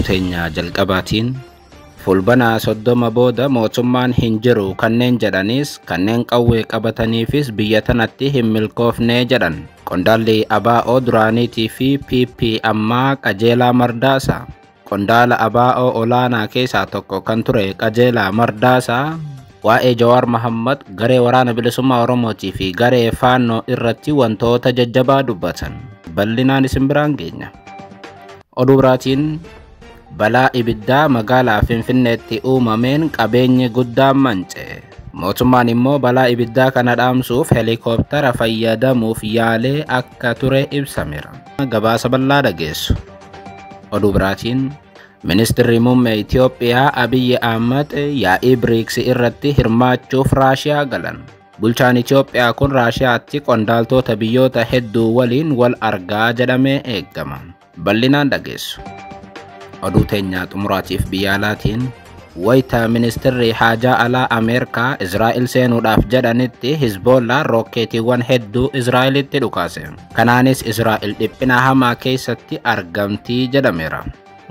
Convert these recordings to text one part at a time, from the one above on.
oduu teenya jalqabaatiin fulbana 30 booda mootummaan hin jiru kanneen jedhanis kanneen qawwee qabataniifis biyya tanatti hin milkoofne jedhan qondaalli ABO duraaniitii fi PP ammaa Qajeelaa Mardaasaa. Qondaala ABO olaanaa keessaa tokko kan ture Qajeelaa Mardaasaa waa'ee Jawaar Mohammad garee waraana bilisummaa Oromootii fi garee faannoo irratti wantoota jajjabaa dubbatan. Bal'inaan isin biraan geenya. Oduu biraatiin balaa ibiddaa magaalaa Finfinneetti uumameen qabeenyi guddaan manca'e. Mootummaan immoo balaa ibiddaa kana dhaamsuuf helikooптara fayyadamuuf yaalee akka ture ibsameera. Gabaasa bal'aa dhageessu. Oduu biraatiin Ministeerri muummee Itoophiyaa Abiy Ahmed yaa'ii BRICS irratti hirmaachuuf Raashiyaa galan. Bulchaan Itoophiyaa kun Raashiyaatti qondaaltota biyyoota hedduu waliin wal argaa jedhamee eegama. Bal'inaan dhageessu. Oduu teenya xumuraatiif biyya alaatiin wayita ministeerri haajaa alaa Ameerikaa Israa'el seenuudhaaf jedhanitti Hizbollah rokkeetiiwwan hedduu Israa'elitti dhukaase. Kanaanis Israa'el dhiphina hamaa keessatti argamtii jedhameera.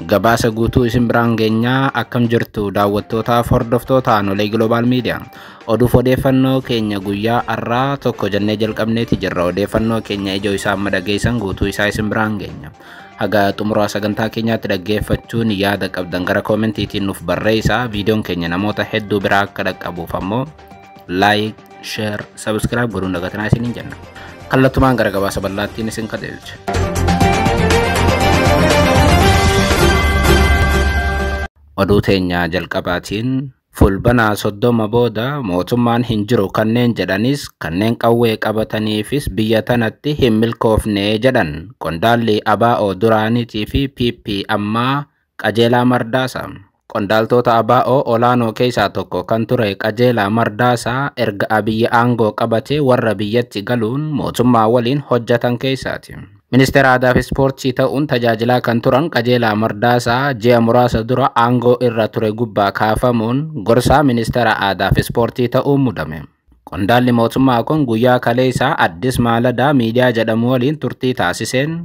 Gabaasa guutuu isin biraan geenyaa akkam jirtu daawwattootaaf hordoftoota Anolee Global Media. Odeeffannoo keenya guyyaa har'aa tokko jennee jalqabneeti jirra. Odeeffannoo keenya ijoo isaa amma dhageessan guutuu isaa isin biraan geenya. Haga xumuraa sagantaa keenyaatti dhaggeeffachuun yaada qabdan gara koomentiitiin nuuf barreessaa. Viidiyoon keenya namoota hedduu biraa akka dhaqqabuuf ammoo like, share, subscribe godhuun dagatinaa isiniin jenna. Kallattumaan gara gabaasa bal'aattiin isin qajeelcha. Oduu teenya jalqabaatiin fulbana 30 booda mootummaan hin jiru kanneen jedhanis kanneen qawwee qabataniifis biyya tanatti hin milkoofne jedhan qondaalli ABO duraaniitii fi PP ammaa Qajeelaa Mardaasaa. Qondaaltota ABO olaanoo keessaa tokko kan ture Qajeelaa Mardaasaa erga Abiy aangoo qabatee warra biyyatti galuun mootummaa waliin hojjetan keessaati. Ministeera aadaa fi ispoortii ta'uun tajaajilaa kan turan Qajeelaa Mardaasaa ji'a muraasa dura aangoo irra ture gubbaa kaafamuun gorsaa ministeera aadaa fi ispoortii ta'uun mudame. Qondaalli mootummaa kun guyyaa kaleessaa Addis Maaladaa miidiyaa jedhamu waliin turtii taasiseen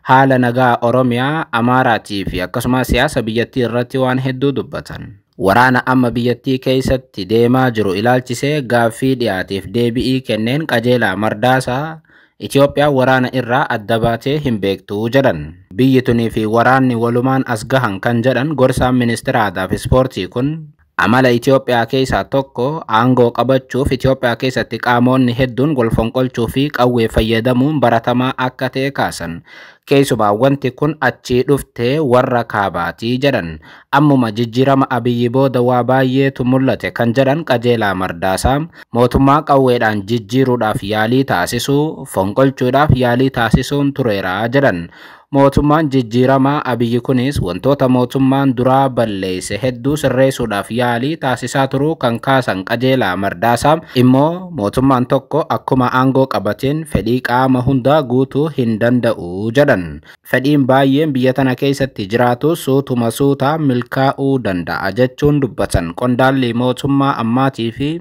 haala nagaa Oromiyaa, Amaaraatii fi akkasumas siyaasa biyyattii irratti waan hedduu dubbatan. Waraana amma biyyattii keessatti deemaa jiru ilaalchisee gaaffii dhiyaateef deebii kenneen Qajeelaa Mardaasaa Itoophiyaa waraana irraa adda baatee hin beektu jedhan. Biyyi tunii fi waraanni walumaan as gahan kan jedhan gorsaan ministeera aadaa fi ispoortii kun amala Itoophiyaa keessaa tokko aangoo qabachuuf Itoophiyaa keessatti qaamonni hedduun wal fonqolchuu fi qawwee fayyadamuun baratamaa akka ta'e kaasan. Keessumaa wanti kun achii dhuftee warra kaabaatii jedhan. Ammuma jijjiirama Abiyyi booda waa baay'eetu mul'ate kan jedhan Qajeelaa Mardaasaa mootummaa qawweedhaan jijjiiruudhaaf yaalii taasisuu, fonqolchuudhaaf yaalii taasisuun tureera jedhan. Mootummaan jijjiiramaa Abiyyi kunis wantoota mootummaan duraa balleesse hedduu sirreessuudhaaf yaalii taasisaa turuu kan kaasan Qajeelaa Mardaasaa immoo mootummaan tokko akkuma aangoo qabateen fedhii qaama hundaa guutuu hin danda'u jedhan. Fedhiin baay'een biyya tana keessatti jiraatu suutuma suutaa milkaa'uu danda'a jechuun dubbatan qondaalli mootummaa ammaatii fi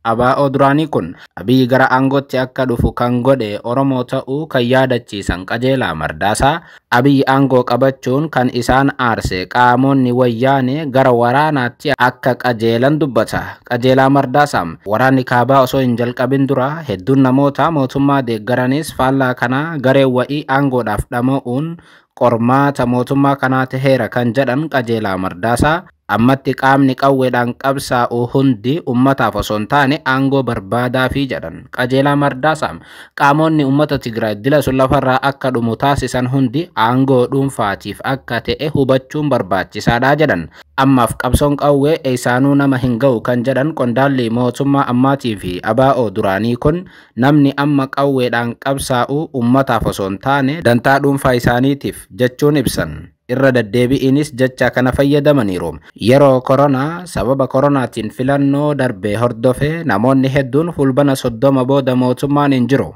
ABO duraanii kun Abiy gara aangootti akka dhufu kan godhe Oromoo ta'uu kan yaadachiisan Qajeelaa Mardaasaa Abiy aangoo qabachuun kan isaan aarse qaamonni wayyaanee gara waraanaatti akka qajeelan dubbata. Qajeelaa Mardaasaa waraanni kaabaa osoo hin jalqabin dura hedduun namoota mootummaa deeggaranis faallaa kanaa garee wa'ii aangoodhaaf dhama'uun qormaata mootummaa kanaa ta'eera kan jedhan Qajeelaa Mardaasaa ammatti qaamni qawweedhaan qabsaa'u hundi ummataaf osoo hin taane aangoo barbaadaa fi jedhan. Qajeelaa Mardaasaa qaamonni ummata Tigraay dila sun lafarraa akka dhumu taasisan hundi aangoo dhuunfaatiif akka ta'e hubachuun barbaachisaadha jedhan. Ammaaf qabsoon qawwee eessaanuu nama hin ga'u kan jedhan qondaalli mootummaa ammaatii fi ABO duraanii kun namni amma qawweedhaan qabsaa'u ummataaf osoo hin taane dantaa dhuunfaa isaaniitiif jechuun ibsan. Irra deddeebi'iinis jecha kana fayyadamaniiru. Yeroo koronaa sababa koronaatiin filannoo darbee hordofee namoonni hedduun fulbana 30 booda mootummaan hin jiru.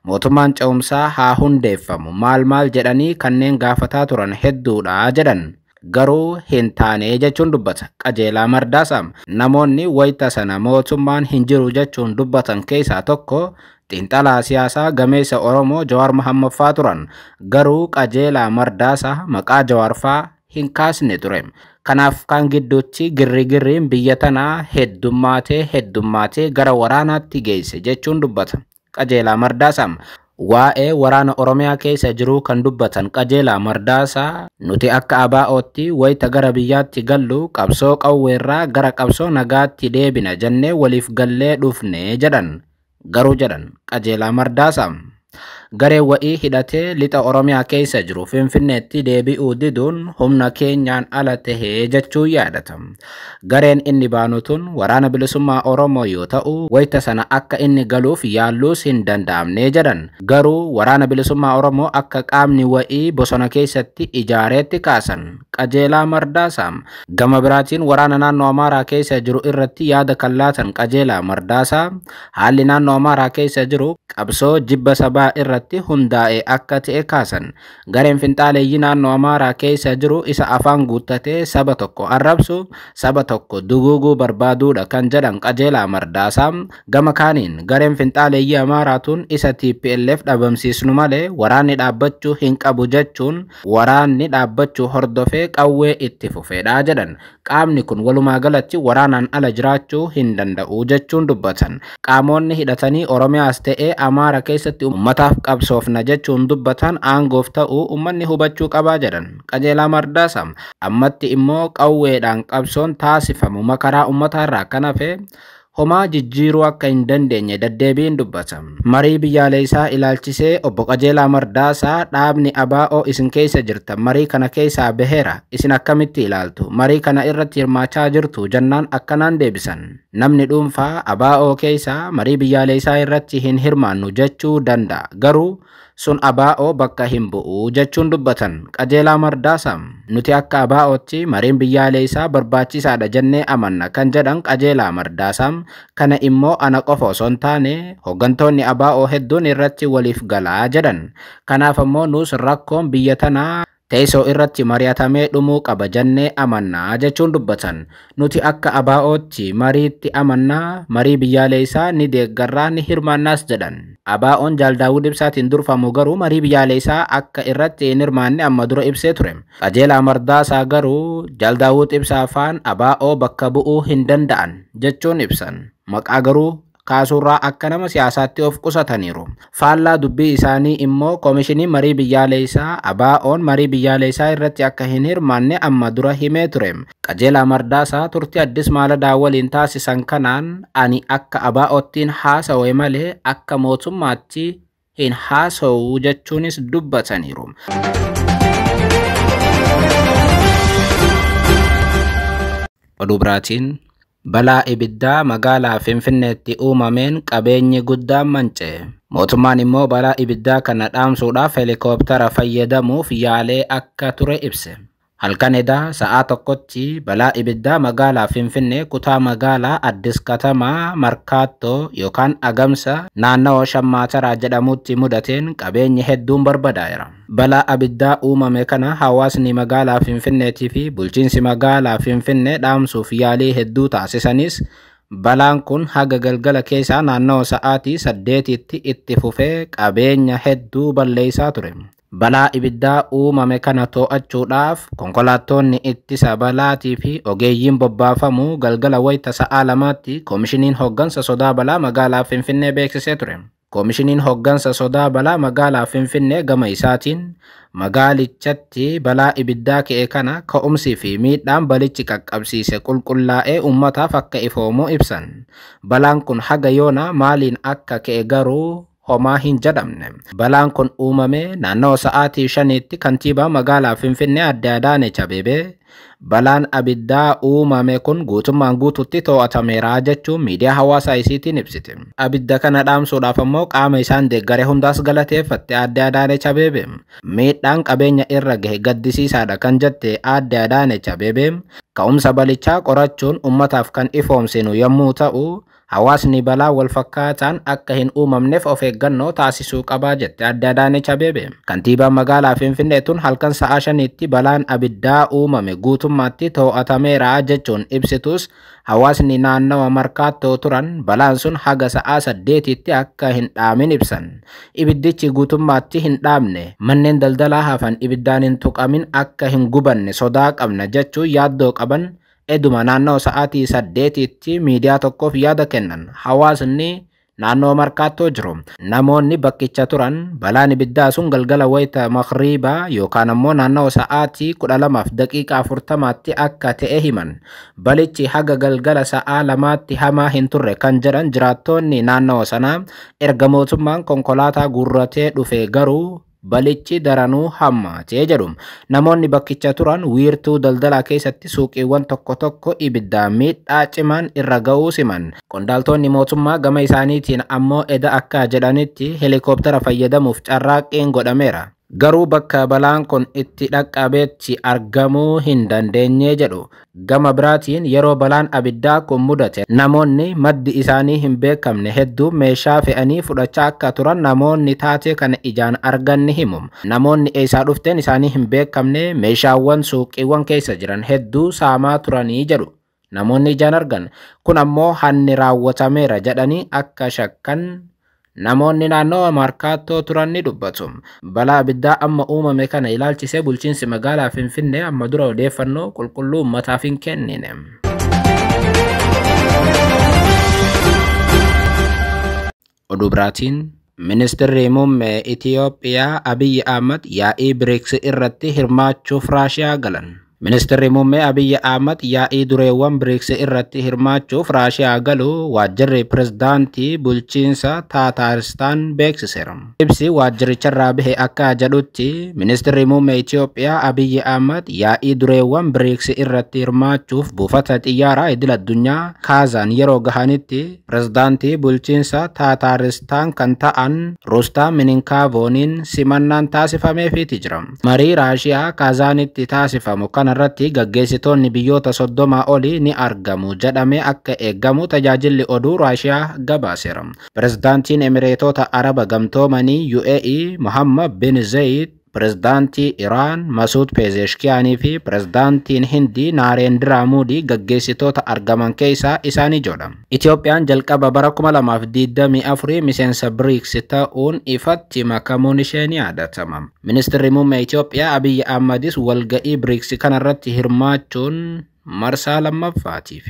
Mootummaan ce'umsaa haa hundeeffamu maal jedhanii kanneen gaafataa turan hedduudha jedhan. Garuu hin taane jechuun dubbata Qajeelaa Mardaasaa. Namoonni wayita sana mootummaan hin jiru jechuun dubbatan keessaa tokko xiinxalaa siyaasaa gameessa Oromoo Jawaar Mohammad faa turan. Garuu Qajeelaa Mardaasaa maqaa Jawaar faa hin kaasne ture. Kanaaf kan gidduutti girrigirriin biyya tanaa heddummaatee gara waraanaatti geesse jechuun dubbata Qajeelaa Mardaasaa. Waa'ee waraana Oromiyaa keessa jiru kan dubbatan Qajeelaa Mardaasaa nuti akka ABO'tti wayita gara biyyaatti gallu qabsoo qawweerraa gara qabsoo nagaatti deebina jennee waliif gallee dhufne jedhan. Garuu jedhan Qajeelaa Mardaasaa garee wa'ii hidhatee lixa Oromiyaa keessa jiru Finfinneetti deebi'uu diduun humna keenyaan ala tahee jechuun yaadata. Gareen inni baanu tun waraana bilisummaa Oromoo yoo ta'u wayita sana akka inni galuuf yaalluus hin danda'amne jedhan. Garuu waraana bilisummaa Oromoo akka qaamni wa'ii bosona keessatti ijaareetti kaasan Qajeelaa Mardaasaa. Gama biraatiin waraana naannoo Amaaraa keessa jiru irratti yaada kan laatan Qajeelaa Mardaasaa haalli naannoo Amaaraa keessa jiru qabsoo jibba sabaa irratti hundaa'e akka ta'e kaasan. Gareen finxaaleeyyii naannoo Amaaraa keessa jiru isa afaan guuttatee saba tokko arrabsu saba tokko duguuguu barbaaduudha kan jedhan Qajeelaa Mardaasaa. Gama kaaniin gareen finxaaleeyyii Amaaraatuun isa TPLF dhabamsiisnu malee waraanni dhaabbachuu hin qabu jechuun waraanni dhaabbachuu hordofee qawwee itti fufeedha jedhan. Qaamni kun walumaa galatti waraanaan ala jiraachuu hin danda'u jechuun dubbatan. Qaamonni hidhatanii Oromiyaas ta'ee Amaara keessatti ummataaf qabsoofna jechuun dubbatan aangoof ta'uu ummanni hubachuu qabaa jedhan Qajeelaa Mardaasaa. Ammatti immoo qawweedhaan qabsoon taasifamu makaraa ummataarraa kan hafe homaa jijjiiruu akka hin dandeenye deddeebiin dubbata. Marii biyyaalessaa ilaalchisee obbo Qajeelaa Mardaasaa dhaabni ABO isin keessa jirtan marii kana keessaa baheera isin akkamitti ilaaltu? Marii kana irratti hirmaachaa jirtu jennaan akkanaan deebisan. Namni dhuunfaa ABO keessaa marii biyyaalessaa irratti hin hirmaannu jechuu danda'a. Garuu sun ABO bakka hin bu'u jechuun dubbatan Qajeelaa Mardaasaa. Nuti akka ABO'tti mariin biyyaalessaa barbaachisaadha jennee amanna kan jedhan Qajeelaa Mardaasaa. Kana immoo ana qofa osoo hin taane hooggantoonni ABO hedduun irratti waliif galaa jedhan. Kanaaf ammoo nus rakkoon biyya tanaa teessoo irratti mari'atamee dhumuu qaba jennee amannaa jechuun dubbatan. Nuti akka ABO'tti mariitti amannaa marii biyyaalessaa ni deeggarraa ni hirmaannaas jedhan. ABO'n Jaal Daawud Ibsaatiin durfamu garuu marii biyyaalessaa akka irratti hin hirmaanne amma dura ibsee ture. Qajeelaa Mardaasaa garuu Jaal Daawud Ibsaa afaan ABO bakka bu'uu hin danda'an jechuun ibsan. Maqaa garuu kaasuurraa akka nama siyaasaatti of qusataniiru. Faallaa dubbii isaanii immoo koomishiniin marii biyyaalessaa ABO'n marii biyyaalessaa irratti akka hin hirmaanne amma dura himee ture. Qajeelaa Mardaasaa turtii Addis Maaladaa waliin taasisan kanaan ani akka ABO'ttiin haasawee malee akka mootummaatti hin haasa'u jechuunis dubbataniiru. Oduu biraatiin balaa ibiddaa magaalaa Finfinneetti uumameen qabeenyi guddaan manca'e. Mootummaan immoo balaa ibiddaa kana dhaamsuudhaaf heelikooptara fayyadamuuf yaalee akka ture ibse. Halkan edaa sa'aa tokkotti balaa ibiddaa magaalaa Finfinnee kutaa magaalaa Addis Katamaa Markaattoo yookaan Agamsa naannawaa Shammaataraa jedhamutti mudateen qabeenyi hedduun barbadaa'eera. Balaa ibiddaa uumame kana hawaasni magaalaa Finfinneetii fi bulchiinsi magaalaa Finfinnee dhaamsuuf yaalii hedduu taasisanis balaan kun haga galgala keessaa naannawaa sa'aatii 8tti itti fufee qabeenya hedduu balleessaa ture. Balaa ibiddaa uumame kana to'achuudhaaf konkolaattonni ittisa balaatii fi ogeeyyiin bobbaafamu galgala wayita sa'aa 2tti koomishiniin hooggansa sodaa balaa magaalaa Finfinnee beeksisee ture. Koomishiniin hooggansa sodaa balaa magaalaa Finfinnee gama isaatiin magaalichatti balaa ibiddaa ka'e kana ka'umsii fi miidhaan balichi qaqqabsiise qulqullaa'ee uummataaf akka ifoomu ibsan. Balaan kun haga yoona maaliin akka ka'e garuu homaa hin jedhamne. Balaan kun uumame naannoo sa'aatii 5tti kantiibaa magaalaa Finfinnee Aadde Adaanech Abeebee balaan abiddaa uumame kun guutummaan guututti to'atameera jechuun miidiyaa hawaasaa isiitiin ibsite. Abidda kana dhaamsuudhaaf ammoo qaama isaan deeggare hundaas galateeffatte Aadde Adaanech Abeebee. Miidhaan qabeenya irra gahe gaddisiisaadha kan jette Aadde Adaanech Abeebee ka'umsa balichaa qorachuun ummataaf kan ifoomsinu yommuu ta'u hawaasni balaa wal fakkaataan akka hin uumamneef of eeggannoo taasisuu qabaa jette Aadde Adaanech Abeebee. Kantiibaan magaalaa Finfinnee tun halkan sa'a 5tti balaan abiddaa uumame guutummaatti to'atameera jechuun ibsitus hawaasni naannawa Markaattoo turan balaan sun haga sa'a 8tti akka hin dhaamin ibsan. Ibiddichi guutummaatti hin dhaamne manneen daldalaa hafan ibiddaan hin tuqamin akka hin gubanne sodaa qabna jechuun yaaddoo qaban eduma naannoo sa'aatii 8tti miidiyaa tokkoof yaada kennan. Hawaasni naannoo Markaattoo jiru namoonni bakkicha turan balaan ibiddaa sun galgala wayita maghriibaa yookaan ammoo naannoo sa'aatii 12:40tti akka ta'e himan. Balichi haga galgala sa'a 2tti hamaa hin turre kan jedhan jiraattonni naannoo sanaa erga mootummaan konkolaataa guurratee dhufe garuu balichi daranuu hammaatee jedhu. Namoonni bakkicha turan wiirtuu daldalaa keessatti suuqiiwwan tokko tokko ibiddaan miidhaa cimaan irra ga'uu siman. Qondaaltonni mootummaa gama isaaniitiin ammoo eda akka jedhanitti helikooптera fayyadamuuf carraaqqiin godhameera. Garuu bakka balaan kun itti dhaqqabeetti argamuu hin dandeenye jedhu. Gama biraatiin yeroo balaan abiddaa kun mudate namoonni maddi isaanii hin beekamne hedduu meeshaa fe'anii fudhachaa akka turan namoonni taatee kana ijaan argan ni himu. Namoonni eessaa dhufteen isaanii hin beekamne meeshaawwan suuqiiwwan keessa jiran hedduu saamaa turanii jedhu. Namoonni ijaan argan kun ammoo hanni raawwatameera jedhanii akka shakkan namoonni naannoo Markaattoo turan ni dubbatu. Balaa abiddaa amma uumame kana ilaalchisee bulchiinsi magaalaa Finfinnee amma dura odeeffannoo qulqulluu uummataaf hin kennine. Oduu biraatiin Ministeerri muummee Itiyoophiyaa Abiyyi Ahmad yaa'ii BRICS irratti hirmaachuuf Raashiyaa galan. Ministeerri muummee Abiyyi Ahmad yaa'ii dureewwan BRICS irratti hirmaachuuf Raashiyaa galu waajjirri pirezidaantii bulchiinsa Taataaristaan beeksiseera. Ibsi waajjiricharraa bahe akka jedhutti Ministeerri muummee Itiyoophiyaa Abiyyi Ahmad yaa'ii dureewwan BRICS irratti hirmaachuuf buufata xiyyaaraa idil-addunyaa Kaazaan yeroo gahanitti pirezidaantii bulchiinsa Taataaristaan kan ta'an Rustam Mininkaavooniin simannaan taasifameefii jira. Marii Raashiyaa Kaazaanitti taasifamu kana irratti gaggeessitoonni biyyoota 30 olii ni argamu jedhamee akka eeggamu tajaajilli oduu Raashiyaa gabaaseera. Pirezidaantiin Emireetota Araba Gamtoomanii UAE Mohammed bin Zayed, pirezidaantii Iraan Masuud Pezeshkiyaanii fi pirezidaantiin Hindii Naarendra Moodii gaggeessitoota argaman keessaa isaan ijoodha. Itiyoophiyaan jalqaba bara 2024 miseensa BRICS ta'uun ifatti makamuun ishee ni yaadatama. Ministeerri muummee Itiyoophiyaa Abiyyi Ahmadis walga'ii BRICS kanarratti hirmaachuun marsaa lammaffaatiif.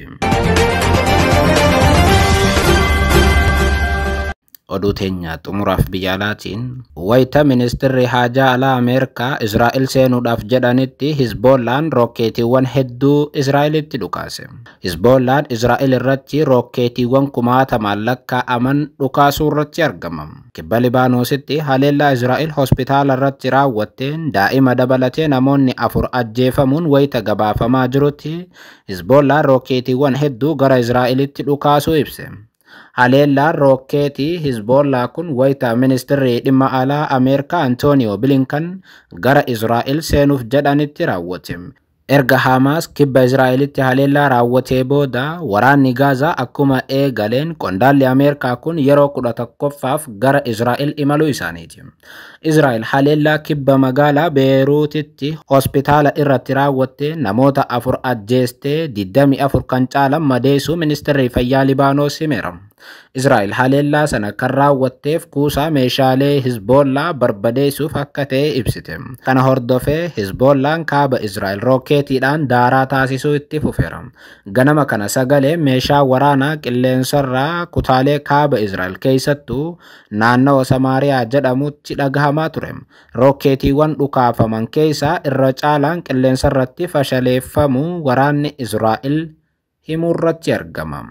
Oduu teenya xumuraaf biyya alaatiin wayita ministeerri haajaa alaa Ameerikaa Israa'el seenuudhaaf jedhanitti Hizboollaan rokkeetiiwwan hedduu Israa'elitti dhukaase. Hizboollaan Israa'el irratti rokkeetiiwwan 1000 lakkaa'aman dhukaasuu irratti argama. Kibba Libaanoositti haleellaa Israa'el hospitaala irratti raawwatteen daa'ima dabalatee namoonni 4 ajjeefamuun wayita gabaafamaa jirutti Hizboollaan rokkeetiiwwan hedduu gara Israa'elitti dhukaasuu ibse. Haleellaan rokkeetii Hizbollaa kun wayita ministeerri dhimma alaa Ameerikaa Antonio Blinken gara Israa'el seenuuf jedhanitti raawwate. Erga Hamas kibba Israa'elitti haleellaa raawwatee booda waraanni Gaazaa akkuma eegaleen qondaalli Ameerikaa kun yeroo 11ffaaf gara Israa'el imaluu isaaniiti. Israa'el haleellaa kibba magaalaa Beeruutitti hospitaala irratti raawwatte namoota 4 ajjeestee 24 kan caalan madeessuu ministeerri fayyaa Libaanos himeera. Israa'el haleellaa sana kan raawwatteef kuusaa meeshaalee Hizbollaa barbadeessuuf akka ta'e ibsite. Kana hordofee Hizbollaan kaaba Israa'el rokkeetiidhaan daaraa taasisuu itti fufeera. Ganama kana sagalee meeshaa waraanaa qilleensarraa kutaalee kaaba Israa'el keessattuu naannoo Samaariyaa jedhamutti dhagahamaa ture. Rokkeetiiwwan dhukaafaman keessaa irra caalaan qilleensarratti fashaleeffamuu waraanni Israa'el himuu irratti argama.